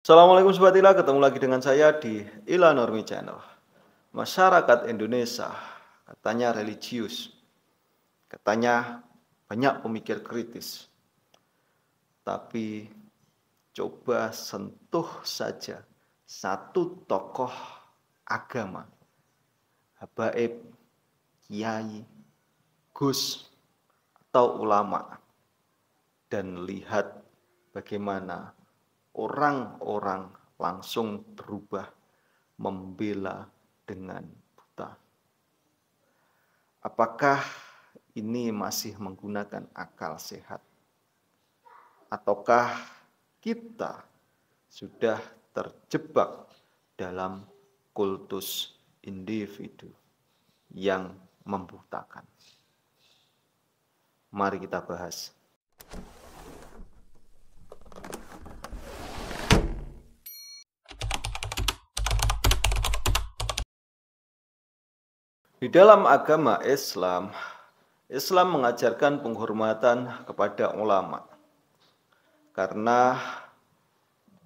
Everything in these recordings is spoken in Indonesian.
Assalamualaikum Sobat Ila, ketemu lagi dengan saya di Ila Normi Channel. Masyarakat Indonesia katanya religius, katanya banyak pemikir kritis. Tapi coba sentuh saja satu tokoh agama, habaib, kiai, gus, atau ulama, dan lihat bagaimana orang-orang langsung berubah membela dengan buta. Apakah ini masih menggunakan akal sehat? Ataukah kita sudah terjebak dalam kultus individu yang membutakan? Mari kita bahas. Di dalam agama Islam, Islam mengajarkan penghormatan kepada ulama. Karena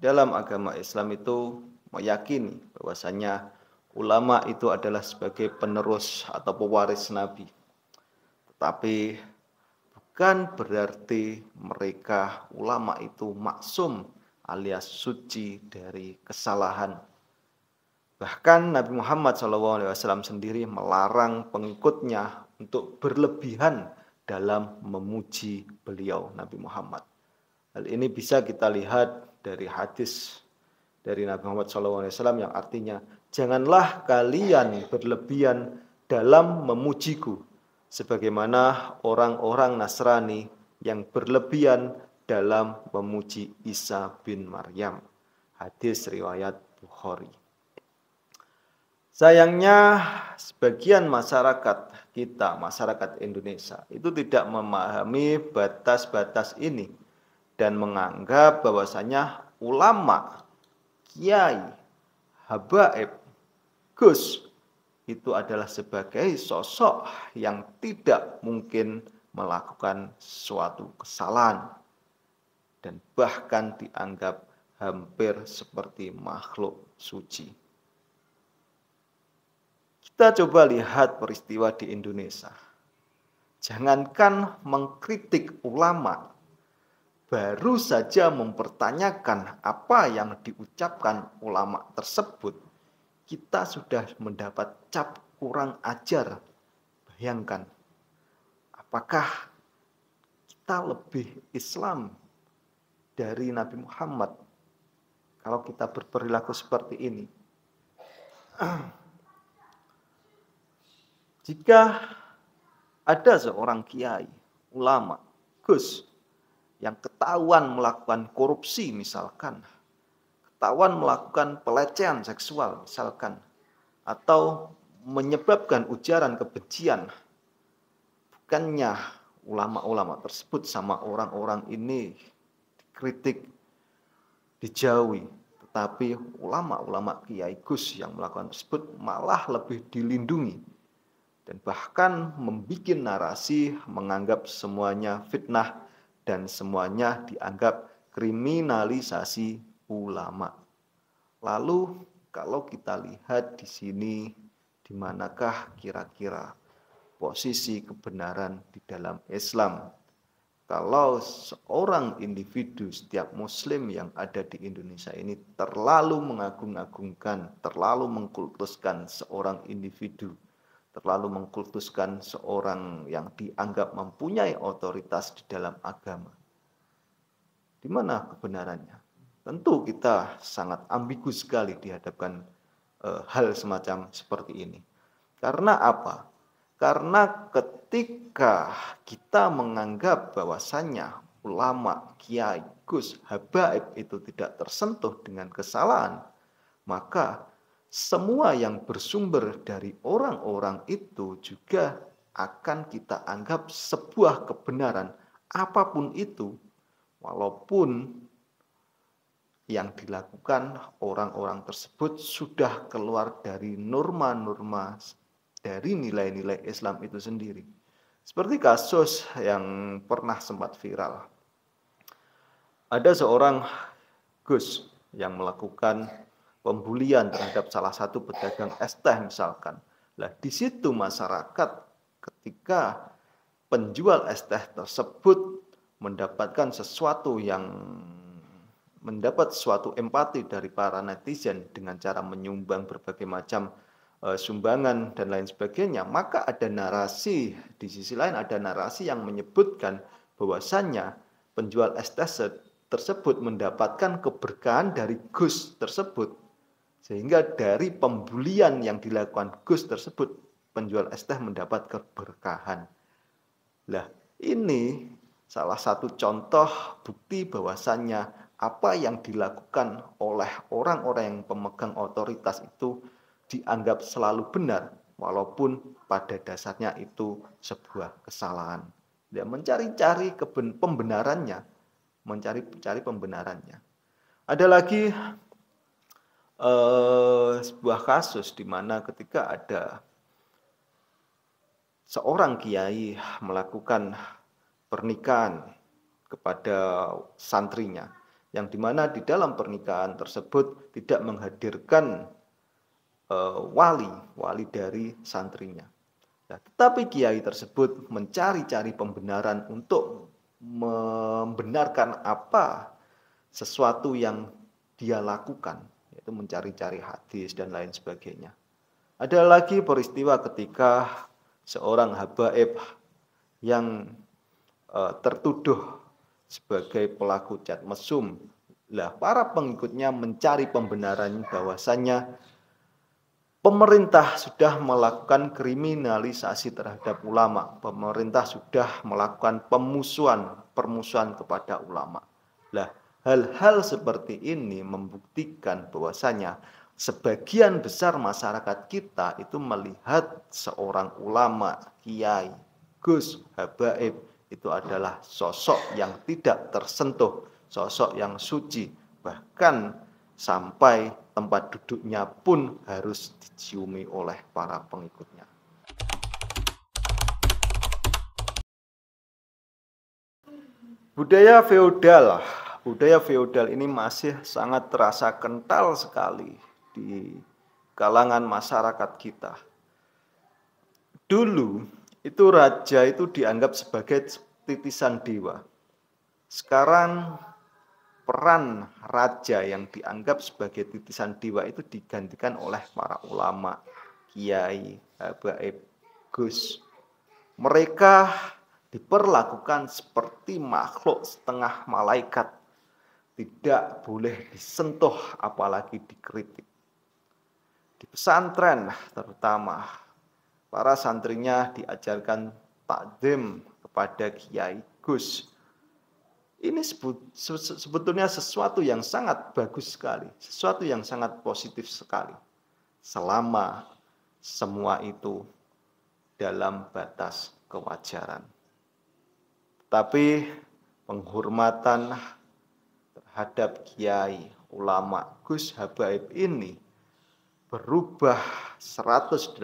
dalam agama Islam itu meyakini bahwasanya ulama itu adalah sebagai penerus atau pewaris Nabi. Tetapi bukan berarti mereka ulama itu maksum alias suci dari kesalahan. Bahkan Nabi Muhammad SAW sendiri melarang pengikutnya untuk berlebihan dalam memuji beliau Nabi Muhammad. Hal ini bisa kita lihat dari hadis dari Nabi Muhammad SAW yang artinya, janganlah kalian berlebihan dalam memujiku, sebagaimana orang-orang Nasrani yang berlebihan dalam memuji Isa bin Maryam. Hadis riwayat Bukhari. Sayangnya sebagian masyarakat kita, masyarakat Indonesia, itu tidak memahami batas-batas ini dan menganggap bahwasanya ulama, kiai, habaib, gus itu adalah sebagai sosok yang tidak mungkin melakukan suatu kesalahan dan bahkan dianggap hampir seperti makhluk suci. Kita coba lihat peristiwa di Indonesia. Jangankan mengkritik ulama, baru saja mempertanyakan apa yang diucapkan ulama tersebut, kita sudah mendapat cap kurang ajar. Bayangkan, apakah kita lebih Islam dari Nabi Muhammad kalau kita berperilaku seperti ini? Jika ada seorang kiai, ulama, gus yang ketahuan melakukan korupsi misalkan, ketahuan melakukan pelecehan seksual misalkan, atau menyebabkan ujaran kebencian, bukannya ulama-ulama tersebut sama orang-orang ini dikritik, dijauhi, tetapi ulama-ulama kiai gus yang melakukan tersebut malah lebih dilindungi dan bahkan membuat narasi menganggap semuanya fitnah dan semuanya dianggap kriminalisasi ulama. Lalu kalau kita lihat di sini, di manakah kira-kira posisi kebenaran di dalam Islam? Kalau seorang individu, setiap muslim yang ada di Indonesia ini terlalu mengagung-agungkan, terlalu mengkultuskan seorang individu, terlalu mengkultuskan seorang yang dianggap mempunyai otoritas di dalam agama. Di mana kebenarannya? Tentu kita sangat ambigu sekali dihadapkan hal semacam seperti ini. Karena apa? Karena ketika kita menganggap bahwasannya ulama, kiai, gus, habaib itu tidak tersentuh dengan kesalahan, maka semua yang bersumber dari orang-orang itu juga akan kita anggap sebuah kebenaran apapun itu, walaupun yang dilakukan orang-orang tersebut sudah keluar dari norma-norma, dari nilai-nilai Islam itu sendiri. Seperti kasus yang pernah sempat viral. Ada seorang gus yang melakukan pembulian terhadap salah satu pedagang es teh misalkan. Nah, di situ masyarakat ketika penjual es teh tersebut mendapatkan sesuatu yang mendapat suatu empati dari para netizen dengan cara menyumbang berbagai macam sumbangan dan lain sebagainya, maka ada narasi, di sisi lain ada narasi yang menyebutkan bahwasannya penjual es teh tersebut mendapatkan keberkahan dari Gus tersebut. Sehingga dari pembulian yang dilakukan Gus tersebut, penjual es teh mendapat keberkahan. Lah, ini salah satu contoh bukti bahwasannya apa yang dilakukan oleh orang-orang yang pemegang otoritas itu dianggap selalu benar, walaupun pada dasarnya itu sebuah kesalahan. Dia mencari-cari pembenarannya, mencari pembenarannya. Ada lagi sebuah kasus di mana ketika ada seorang kiai melakukan pernikahan kepada santrinya, yang dimana di dalam pernikahan tersebut tidak menghadirkan wali dari santrinya. Nah, tetapi kiai tersebut mencari-cari pembenaran untuk membenarkan apa sesuatu yang dia lakukan, yaitu mencari-cari hadis dan lain sebagainya. Ada lagi peristiwa ketika seorang habaib yang tertuduh sebagai pelaku cat mesum. Lah, para pengikutnya mencari pembenaran bahwasannya pemerintah sudah melakukan kriminalisasi terhadap ulama. Pemerintah sudah melakukan permusuhan kepada ulama. Lah, hal-hal seperti ini membuktikan bahwasanya sebagian besar masyarakat kita itu melihat seorang ulama, kiai, gus, habaib itu adalah sosok yang tidak tersentuh, sosok yang suci, bahkan sampai tempat duduknya pun harus diciumi oleh para pengikutnya. Budaya feodal ini masih sangat terasa kental sekali di kalangan masyarakat kita. Dulu itu raja itu dianggap sebagai titisan dewa. Sekarang peran raja yang dianggap sebagai titisan dewa itu digantikan oleh para ulama, kiai, habaib, gus. Mereka diperlakukan seperti makhluk setengah malaikat. Tidak boleh disentuh apalagi dikritik. Di pesantren terutama para santrinya diajarkan takzim kepada kiai, gus. Ini sebetulnya sesuatu yang sangat bagus sekali, sesuatu yang sangat positif sekali. Selama semua itu dalam batas kewajaran. Tapi penghormatan terhadap kiai, ulama, gus, habaib ini berubah 180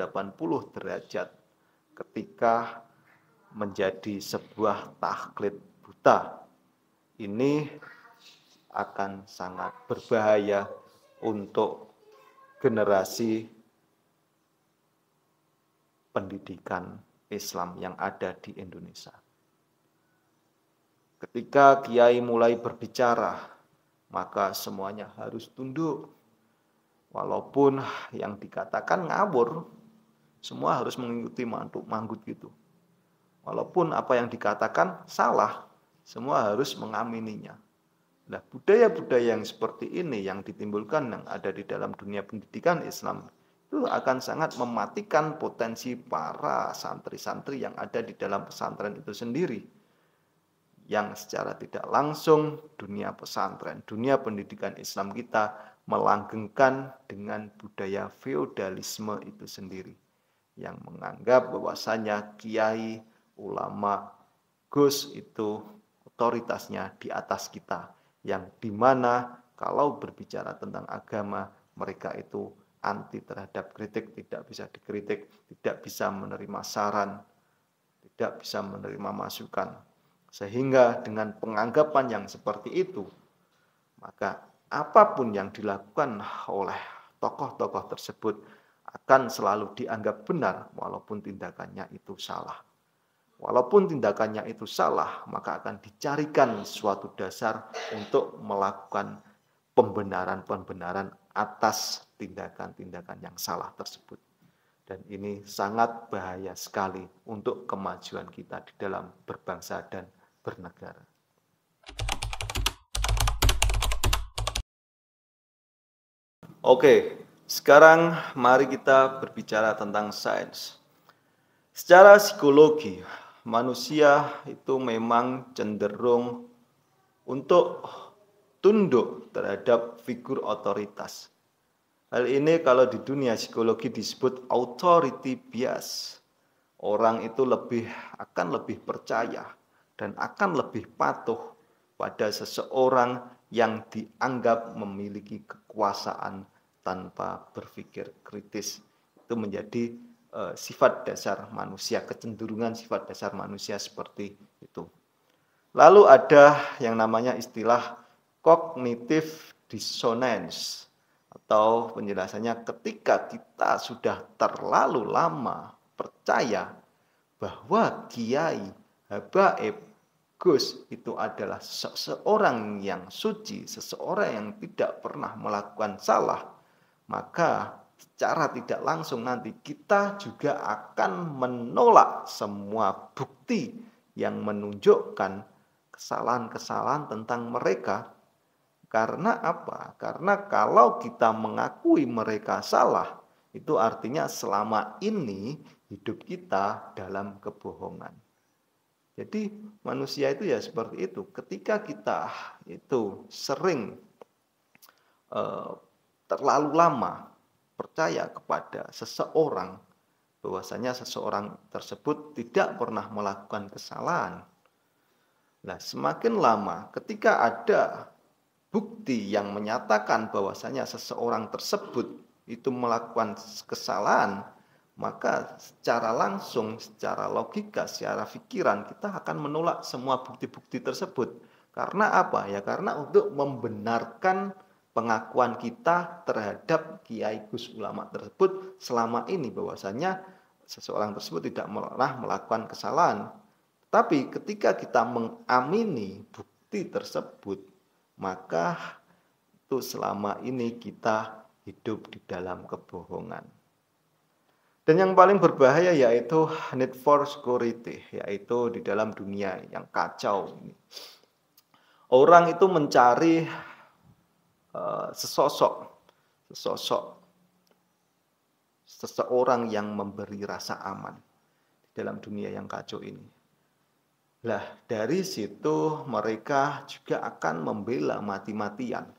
derajat ketika menjadi sebuah taklid buta. Ini akan sangat berbahaya untuk generasi pendidikan Islam yang ada di Indonesia. Ketika kiai mulai berbicara, maka semuanya harus tunduk. Walaupun yang dikatakan ngawur, semua harus mengikuti manggut gitu. Walaupun apa yang dikatakan salah, semua harus mengamininya. Nah, budaya-budaya yang seperti ini yang ditimbulkan yang ada di dalam dunia pendidikan Islam itu akan sangat mematikan potensi para santri-santri yang ada di dalam pesantren itu sendiri. Yang secara tidak langsung dunia pesantren, dunia pendidikan Islam kita melanggengkan dengan budaya feodalisme itu sendiri. Yang menganggap bahwasanya kiai, ulama, gus itu otoritasnya di atas kita. Yang dimana kalau berbicara tentang agama, mereka itu anti terhadap kritik, tidak bisa dikritik, tidak bisa menerima saran, tidak bisa menerima masukan. Sehingga dengan penganggapan yang seperti itu, maka apapun yang dilakukan oleh tokoh-tokoh tersebut akan selalu dianggap benar walaupun tindakannya itu salah. Walaupun tindakannya itu salah, maka akan dicarikan suatu dasar untuk melakukan pembenaran-pembenaran atas tindakan-tindakan yang salah tersebut. Dan ini sangat bahaya sekali untuk kemajuan kita di dalam berbangsa dan bernegara. Oke, sekarang mari kita berbicara tentang sains. Secara psikologi, manusia itu memang cenderung untuk tunduk terhadap figur otoritas. Hal ini kalau di dunia psikologi disebut authority bias. Orang itu akan lebih percaya dan akan lebih patuh pada seseorang yang dianggap memiliki kekuasaan tanpa berpikir kritis. Itu menjadi sifat dasar manusia, kecenderungan sifat dasar manusia seperti itu. Lalu ada yang namanya istilah cognitive dissonance, atau penjelasannya ketika kita sudah terlalu lama percaya bahwa kiai, habaib, gus itu adalah seseorang yang suci, seseorang yang tidak pernah melakukan salah, maka secara tidak langsung nanti kita juga akan menolak semua bukti yang menunjukkan kesalahan-kesalahan tentang mereka. Karena apa? Karena kalau kita mengakui mereka salah, itu artinya selama ini hidup kita dalam kebohongan. Jadi manusia itu ya seperti itu. Ketika kita itu sering terlalu lama percaya kepada seseorang, bahwasanya seseorang tersebut tidak pernah melakukan kesalahan. Nah, semakin lama ketika ada bukti yang menyatakan bahwasanya seseorang tersebut itu melakukan kesalahan, maka secara langsung, secara logika, secara pikiran kita akan menolak semua bukti-bukti tersebut. Karena apa? Ya karena untuk membenarkan pengakuan kita terhadap kiai gus ulama tersebut selama ini, bahwasanya seseorang tersebut tidak pernah melakukan kesalahan. Tapi ketika kita mengamini bukti tersebut, maka itu selama ini kita hidup di dalam kebohongan. Dan yang paling berbahaya yaitu need for security, yaitu di dalam dunia yang kacau ini. Orang itu mencari seseorang yang memberi rasa aman di dalam dunia yang kacau ini. Nah, dari situ mereka juga akan membela mati-matian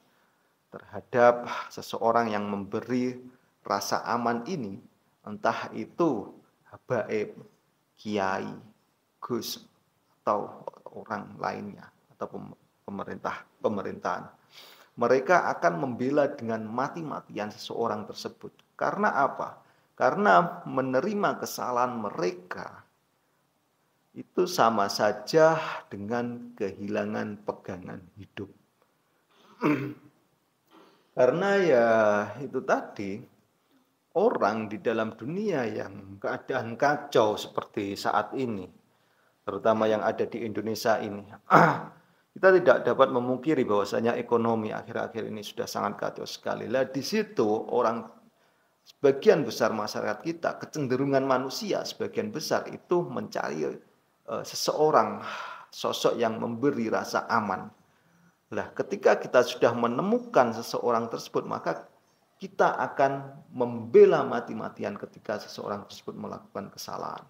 terhadap seseorang yang memberi rasa aman ini, entah itu habaib, kiai, gus, atau orang lainnya, atau pemerintahan. Mereka akan membela dengan mati-matian seseorang tersebut. Karena apa? Karena menerima kesalahan mereka itu sama saja dengan kehilangan pegangan hidup. Karena ya itu tadi, orang di dalam dunia yang keadaan kacau seperti saat ini, terutama yang ada di Indonesia ini, kita tidak dapat memungkiri bahwasanya ekonomi akhir-akhir ini sudah sangat kacau sekali. Lah di situ sebagian besar masyarakat kita, kecenderungan manusia sebagian besar itu mencari seseorang, sosok yang memberi rasa aman. Nah, ketika kita sudah menemukan seseorang tersebut, maka kita akan membela mati-matian ketika seseorang tersebut melakukan kesalahan.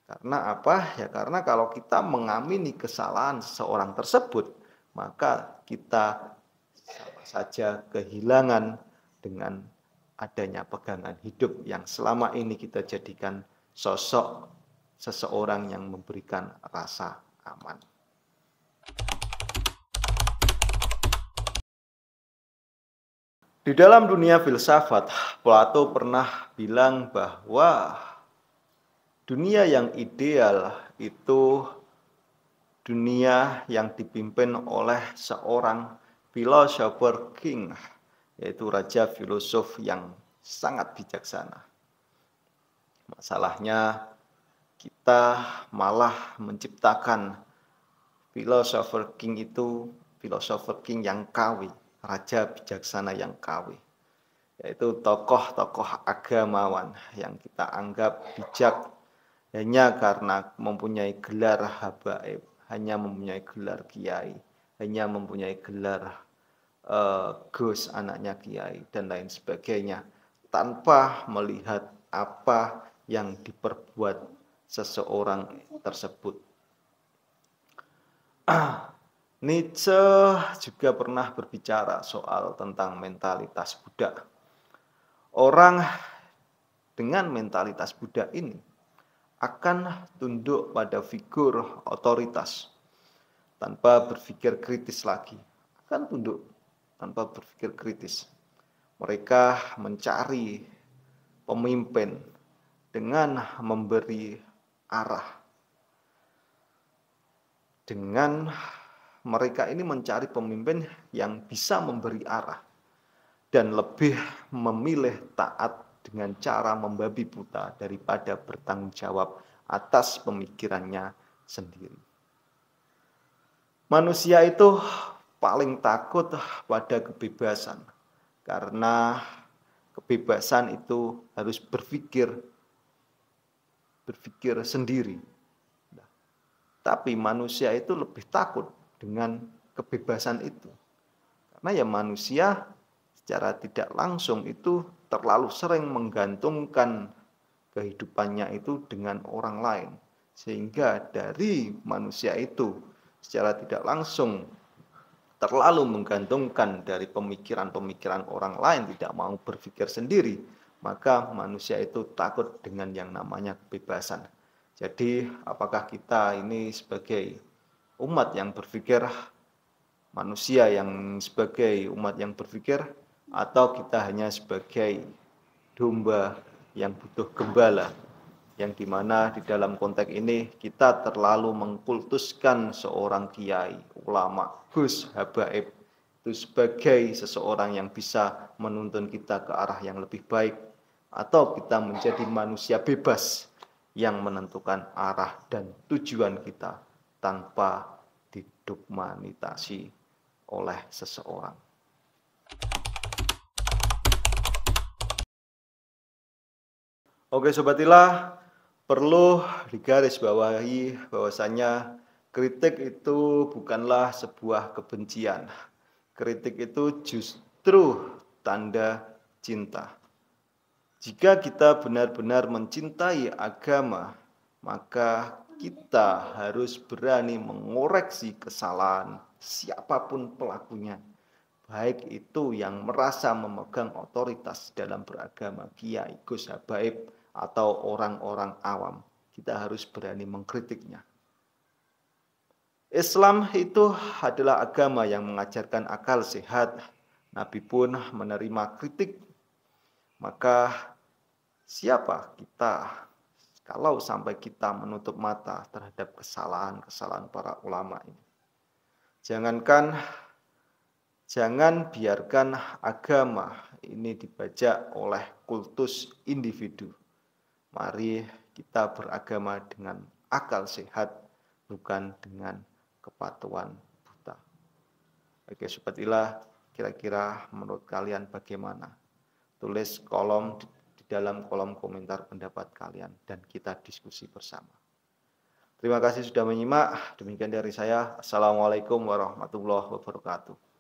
Karena apa? Ya karena kalau kita mengamini kesalahan seseorang tersebut, maka kita sama saja kehilangan dengan adanya pegangan hidup yang selama ini kita jadikan sosok seseorang yang memberikan rasa aman. Di dalam dunia filsafat, Plato pernah bilang bahwa dunia yang ideal itu dunia yang dipimpin oleh seorang philosopher king, yaitu raja filosof yang sangat bijaksana. Masalahnya kita malah menciptakan philosopher king itu, philosopher king yang KW, raja bijaksana yang KW, yaitu tokoh-tokoh agamawan yang kita anggap bijak hanya karena mempunyai gelar habaib, hanya mempunyai gelar kiai, hanya mempunyai gelar Gus anaknya kiai dan lain sebagainya, tanpa melihat apa yang diperbuat seseorang tersebut. Nietzsche juga pernah berbicara soal tentang mentalitas Buddha. Orang dengan mentalitas Buddha ini akan tunduk pada figur otoritas tanpa berpikir kritis lagi. Akan tunduk tanpa berpikir kritis. Mereka mencari pemimpin dengan memberi arah. Dengan mereka ini mencari pemimpin yang bisa memberi arah dan lebih memilih taat dengan cara membabi buta daripada bertanggung jawab atas pemikirannya sendiri. Manusia itu paling takut pada kebebasan, karena kebebasan itu harus berpikir sendiri. Tapi manusia itu lebih takut dengan kebebasan itu. Karena ya manusia secara tidak langsung itu terlalu sering menggantungkan kehidupannya itu dengan orang lain. Sehingga dari manusia itu secara tidak langsung terlalu menggantungkan dari pemikiran-pemikiran orang lain, tidak mau berpikir sendiri, maka manusia itu takut dengan yang namanya kebebasan. Jadi apakah kita ini sebagai umat yang berpikir, manusia yang sebagai umat yang berpikir, atau kita hanya sebagai domba yang butuh gembala, yang dimana di dalam konteks ini kita terlalu mengkultuskan seorang kiai, ulama, gus, habaib itu sebagai seseorang yang bisa menuntun kita ke arah yang lebih baik, atau kita menjadi manusia bebas yang menentukan arah dan tujuan kita tanpa didogmatisasi oleh seseorang. Oke Sobat Ilah, perlu digarisbawahi bahwasanya kritik itu bukanlah sebuah kebencian. Kritik itu justru tanda cinta. Jika kita benar-benar mencintai agama, maka kita harus berani mengoreksi kesalahan siapapun pelakunya. Baik itu yang merasa memegang otoritas dalam beragama, kiai, gus, habaib, atau orang-orang awam. Kita harus berani mengkritiknya. Islam itu adalah agama yang mengajarkan akal sehat. Nabi pun menerima kritik. Maka siapa kita kalau sampai kita menutup mata terhadap kesalahan-kesalahan para ulama ini? Jangan biarkan agama ini dibajak oleh kultus individu. Mari kita beragama dengan akal sehat, bukan dengan kepatuhan buta. Oke Sobat Ilah, kira-kira menurut kalian bagaimana? Tulis di dalam kolom komentar pendapat kalian dan kita diskusi bersama. Terima kasih sudah menyimak. Demikian dari saya. Assalamualaikum warahmatullahi wabarakatuh.